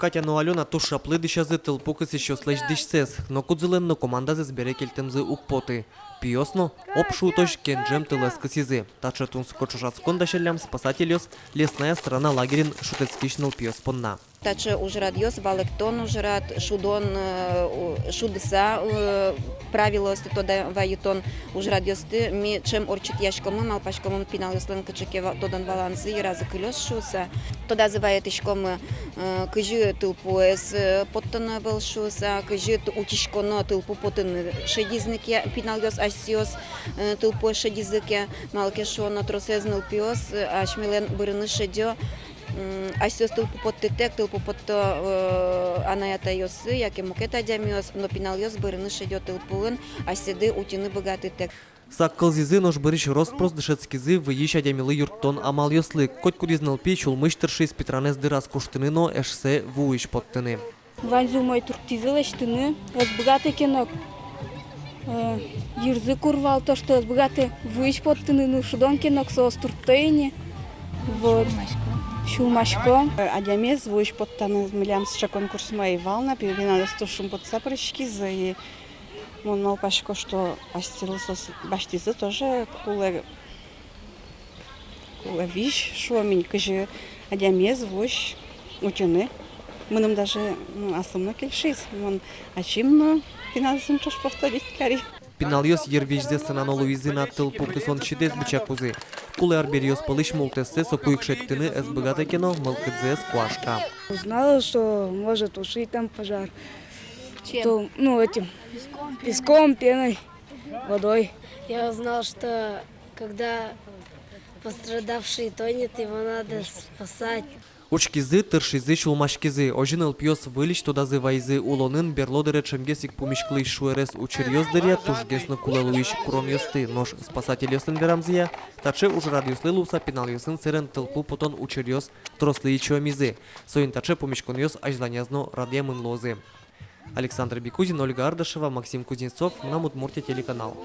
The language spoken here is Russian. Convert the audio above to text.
Катя Алена то шапли дишази тылпукыс еще слэш дишсес, но кудзыленно команда збере кельтемзы укпоты. Пиосно обшутош кенджем тылескасизы. Тача тунскочушацкон дашелям спасателёс лесная сторона лагерин шутецкишнул пиос понна. Тача ужрад йос валектон ужрад шудон шудса правилости тода ваютон ужрад йосты ми чем орчит яшкомы малпашкомы пинал йослен качекева тодан балансы и разы кылёс шуса. Тода зывает ишкомы кыжы тылпуэс поттана был шуса, кыжы утишконо тылпу поттын шедизнике пинал йос асиос тылпуэс шедизике малкешоно тросезнул пиос ашмилен бырыны шедё. Асиос тылпу поттетек, тылпу потто анаята йосы, яке мукета дямиос, но пинал йос бырыны шедё тылпуын, асиды утины богатытек. Саккалзизы нож бырыш роспрос дышецкизы выища дямилы юрттон амал йослы. Коть куризнал пи чулмыштырши из Петранес дырас куштыныно эшсе вуиш поттыны. Ванзу мой туртизылыштыны, богатый кинок. Юрзы курвал то, что богатый вуиш поттыны, ну шудон кинок соос туртыни. Вот. Шумашко. Адямез вуиш поттаны милям с конкурс моей волна, перевинали стушум под сапрычки за и он малпашко, что астирился баштизы тоже куле виш, шуамень, каже адямез вуиш учены. Мы нам даже асымно кельшиз, он ачимно финансым чаш повторить кари. Пиналиос ервижзе сынано Луизина тылпу кысон чидес бычакузы. Куле арбериос пылыш мултессе сокуик шектыны эс богатый кино мылкыдзе сквашка. Узнала, что может ушить там пожар. Чем? То, ну, этим песком, пеной, водой. Я узнал, что когда пострадавший тонет, его надо спасать. Очкизы, тыршизы, шулмашкизы. Ожинал пьес вылич тодазы вайзы улонын берлодыре чемгесик пумишклый шуэрес учерьёздыря тужгесно кулелуиш курон ёсты. Нож спасатель ёсын верамзия. Таче уж радиослы луса пинал ёсын сырен тылпу потон учерьёз трослы чуамизы. Соин таче пумишкон ёс ажланязно радиамын лозы. Александр Бекузин, Ольга Ардашева, Максим Кузнецов, на Удмуртия телеканал.